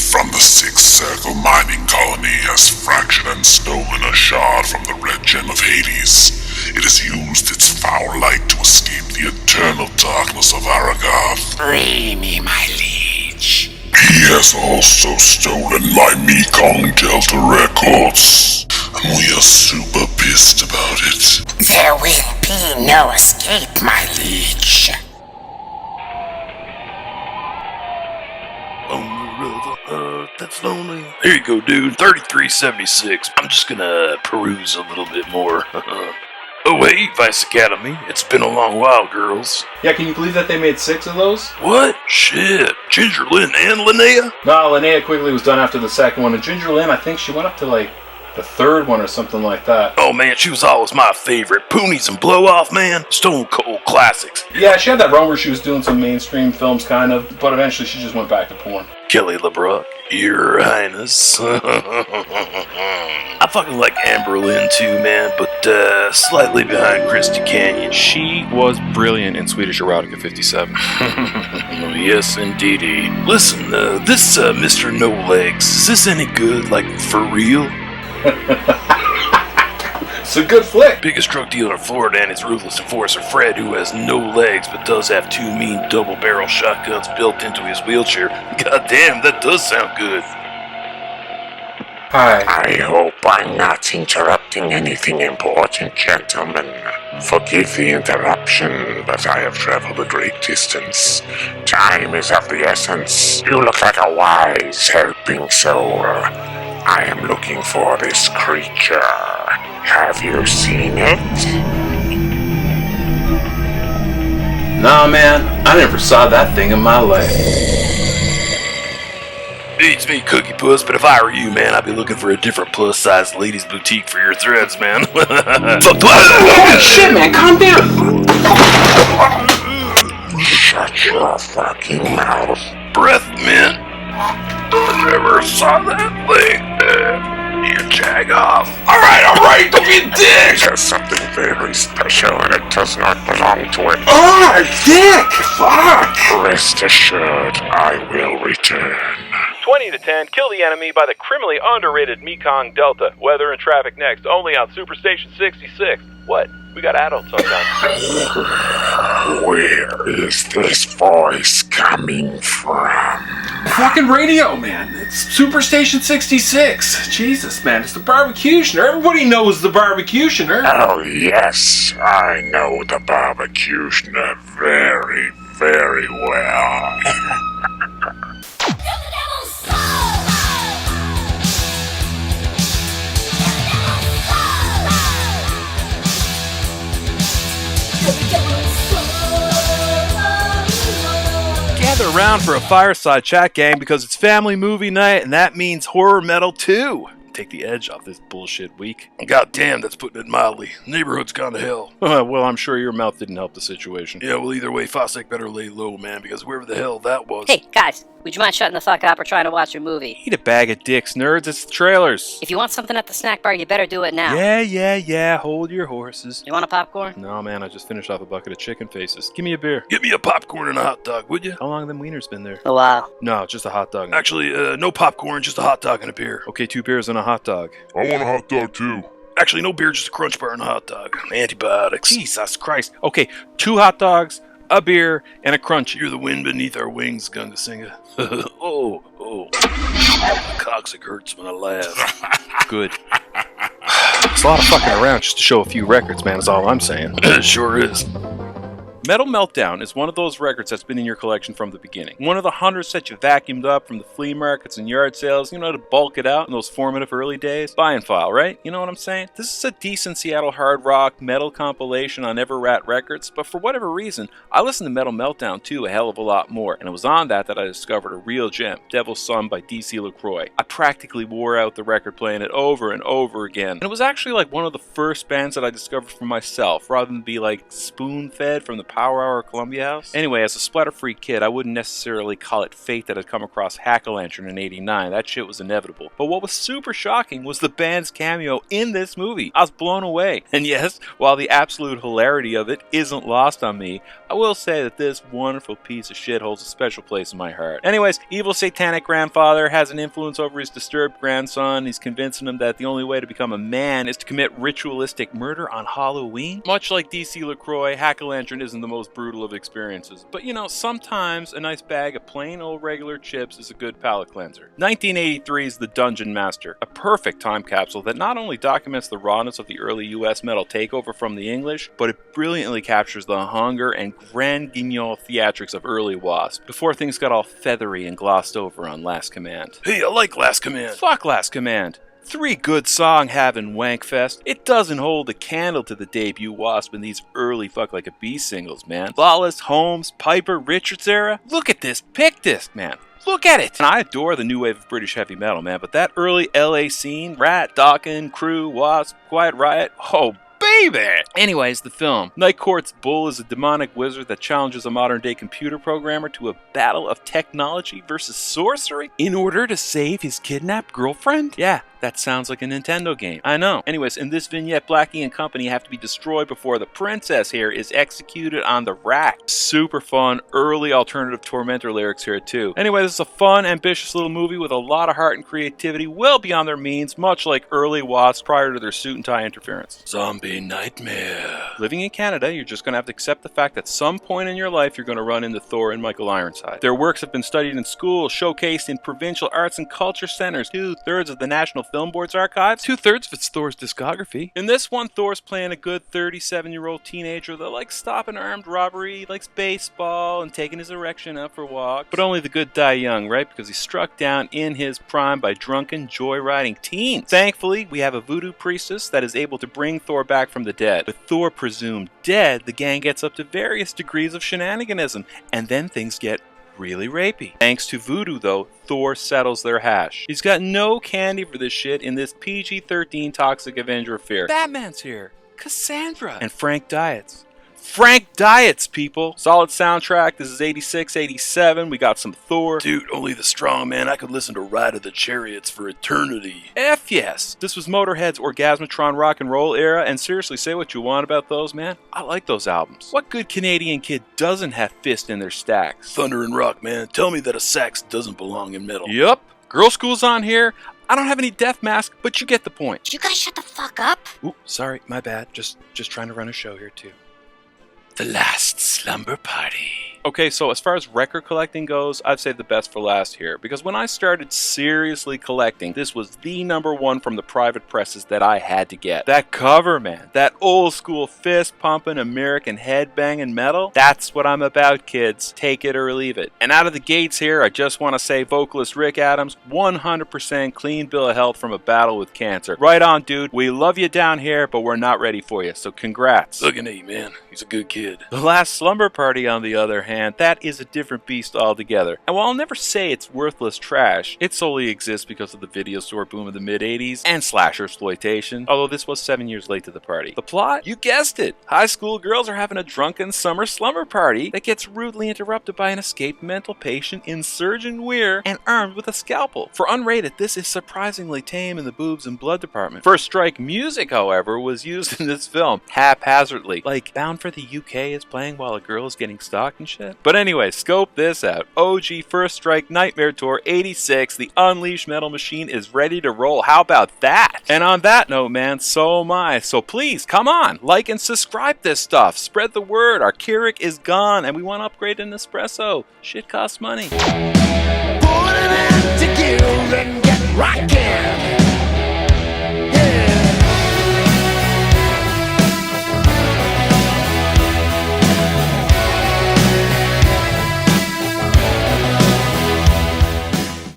from the Sixth Circle mining colony has fractured and stolen a shard from the red gem of Hades. It has used its foul light to escape the eternal darkness of Aragath. Free me, my liege. He has also stolen my Mekong Delta records, and we are super pissed about it. There will be no escape, my liege. That's lonely. There you go, dude. 3376. I'm just gonna peruse a little bit more. Oh, hey, Vice Academy. It's been a long while, girls. Yeah, can you believe that they made 6 of those? What? Shit. Ginger Lynn and Linnea? No, Linnea Quigley was done after the second one, and Ginger Lynn, I think she went up to like the third one or something like that. Oh man, she was always my favorite. Poonies and Blow Off, man. Stone Cold classics. Yeah, she had that run where she was doing some mainstream films, kind of, but eventually she just went back to porn. Kelly LeBrock, Your Highness. I fucking like Amber Lynn too, man, but slightly behind Christy Canyon. She was brilliant in Swedish Erotica 57. Oh, yes, indeedy. Listen, this Mr. No Legs, is this any good, like, for real? It's a good flick. Biggest drug dealer in Florida and his ruthless enforcer Fred, who has no legs but does have 2 mean double-barrel shotguns built into his wheelchair. Goddamn, that does sound good. Hi. I hope I'm not interrupting anything important, gentlemen. Forgive the interruption, but I have traveled a great distance. Time is of the essence. You look like a wise, helping soul. I am looking for this creature. Have you seen it? Nah, man, I never saw that thing in my life. Beats me, Cookie Puss, but if I were you, man, I'd be looking for a different plus-sized ladies' boutique for your threads, man. Oh, shit, man, calm down. Shut your fucking mouth. Breath mint. I never saw that thing. You jag off. Alright, don't be a dick! There's something very special and it does not belong to it. Oh, dick! Fuck! Rest assured, I will return. 20 to 10, kill the enemy by the criminally underrated Mekong Delta. Weather and traffic next, only on Superstation 66. What? We got adults sometimes. Where is this voice coming from? Fucking radio, man. It's Superstation 66. Jesus, man, it's the Barbecutioner. Everybody knows the Barbecutioner. Oh, yes, I know the Barbecutioner very, very well. Gather around for a fireside chat, gang, because it's family movie night, and that means horror metal too. Take the edge off this bullshit week. God damn, that's putting it mildly. Neighborhood's gone to hell. Well, I'm sure your mouth didn't help the situation. Yeah, well, either way, Fossick better lay low, man, because whoever the hell that was... Hey, guys, would you mind shutting the fuck up or trying to watch a movie? Eat a bag of dicks, nerds. It's the trailers. If you want something at the snack bar, you better do it now. Yeah. Hold your horses. You want a popcorn? No, man, I just finished off a bucket of chicken faces. Give me a beer. Get me a popcorn and a hot dog, would you? How long have them wieners been there? A while. No, just a hot dog. Actually, no popcorn, just a hot dog and a beer. Okay, 2 beers and a hot dog. I want a hot dog too. Actually, no beer, just a crunch bar and a hot dog. Antibiotics. Jesus Christ. Okay, 2 hot dogs, a beer, and a crunchy. You're the wind beneath our wings, Gunga Singa. oh. My coccyx hurts when I laugh. Good. It's a lot of fucking around just to show a few records, man, is all I'm saying. It sure is. Metal Meltdown is one of those records that's been in your collection from the beginning. One of the hundreds that you vacuumed up from the flea markets and yard sales, to bulk it out in those formative early days. Buy and file, right? You know what I'm saying? This is a decent Seattle hard rock metal compilation on Everrat Records, but for whatever reason, I listened to Metal Meltdown 2 a hell of a lot more, and it was on that I discovered a real gem, Devil's Son by DC LaCroix. I practically wore out the record playing it over and over again, and it was actually like one of the first bands that I discovered for myself, rather than be like spoon-fed from the Power Hour Columbia House? Anyway, as a splatter-free kid, I wouldn't necessarily call it fate that I'd come across Hack-O-Lantern in '89. That shit was inevitable. But what was super shocking was the band's cameo in this movie. I was blown away. And yes, while the absolute hilarity of it isn't lost on me, I will say that this wonderful piece of shit holds a special place in my heart. Anyways, evil satanic grandfather has an influence over his disturbed grandson. He's convincing him that the only way to become a man is to commit ritualistic murder on Halloween. Much like DC LaCroix, Hack-O-Lantern isn't the most brutal of experiences. But you know, sometimes a nice bag of plain old regular chips is a good palate cleanser. 1983's The Dungeon Master, a perfect time capsule that not only documents the rawness of the early US metal takeover from the English, but it brilliantly captures the hunger and grand guignol theatrics of early W.A.S.P. before things got all feathery and glossed over on Last Command. Hey, I like Last Command. Fuck Last Command. 3 good song having wankfest. It doesn't hold a candle to the debut W.A.S.P. in these early Fuck Like a Bee singles, man. Lawless, Holmes, Piper, Richards era. Look at this pick disc, man. Look at it! And I adore the new wave of British heavy metal, man, but that early LA scene, Rat, Dawkins, Crew, W.A.S.P., Quiet Riot, oh baby! Anyways, the film. Night Court's Bull is a demonic wizard that challenges a modern-day computer programmer to a battle of technology versus sorcery in order to save his kidnapped girlfriend? Yeah, that sounds like a Nintendo game. I know. Anyways, in this vignette, Blackie and company have to be destroyed before the princess here is executed on the rack. Super fun, early alternative Tormentor lyrics here too. Anyway, this is a fun, ambitious little movie with a lot of heart and creativity well beyond their means, much like early W.A.S.P. prior to their suit and tie interference. Zombie nightmare. Living in Canada, you're just going to have to accept the fact that at some point in your life you're going to run into Thor and Michael Ironside. Their works have been studied in schools, showcased in provincial arts and culture centers, 2/3 of the National Film Board's archives, 2/3 of it's Thor's discography. In this one, Thor's playing a good 37-year-old teenager that likes stopping armed robbery, likes baseball, and taking his erection out for walks. But only the good die young, right? Because he's struck down in his prime by drunken, joyriding teens. Thankfully, we have a voodoo priestess that is able to bring Thor back from the dead. With Thor presumed dead, the gang gets up to various degrees of shenaniganism, and then things get really rapey. Thanks to voodoo, though, Thor settles their hash. He's got no candy for this shit in this PG-13 Toxic Avenger affair. Batman's here. Cassandra. And Frank Dietz. Frank Dietz, people! Solid soundtrack. This is 86, 87. We got some Thor. Dude, only the strong man. I could listen to Ride of the Chariots for eternity. F yes! This was Motorhead's Orgasmatron rock and roll era, and seriously, say what you want about those, man. I like those albums. What good Canadian kid doesn't have Fist in their stacks? Thunder and rock, man. Tell me that a sax doesn't belong in metal. Yup. Girl School's on here. I don't have any death mask, but you get the point. Did you guys shut the fuck up? Ooh, sorry, my bad. Just trying to run a show here, too. The Last Slumber Party. Okay, so as far as record collecting goes, I've saved the best for last here, because when I started seriously collecting, this was the #1 from the private presses that I had to get. That cover, man. That old school fist-pumping American headbanging metal. That's what I'm about, kids. Take it or leave it. And out of the gates here, I just want to say vocalist Rick Adams, 100% clean bill of health from a battle with cancer. Right on, dude. We love you down here, but we're not ready for you, so congrats. Look at me, man. He's a good kid. The Last Slumber Party, on the other hand, that is a different beast altogether. And while I'll never say it's worthless trash, it solely exists because of the video store boom of the mid-80s and slasher exploitation, although this was 7 years late to the party. The plot? You guessed it! High school girls are having a drunken summer slumber party that gets rudely interrupted by an escaped mental patient in surgeon wear and armed with a scalpel. For unrated, this is surprisingly tame in the boobs and blood department. First Strike music, however, was used in this film haphazardly, like Bound for the UK is playing while a girl is getting stalked and shit. But anyway, scope this out. OG First Strike Nightmare Tour 86, the Unleashed Metal Machine is ready to roll. How about that? And on that note, man, so am I. So please, come on, like and subscribe this stuff. Spread the word. Our Keurig is gone and we want to upgrade an espresso. Shit costs money.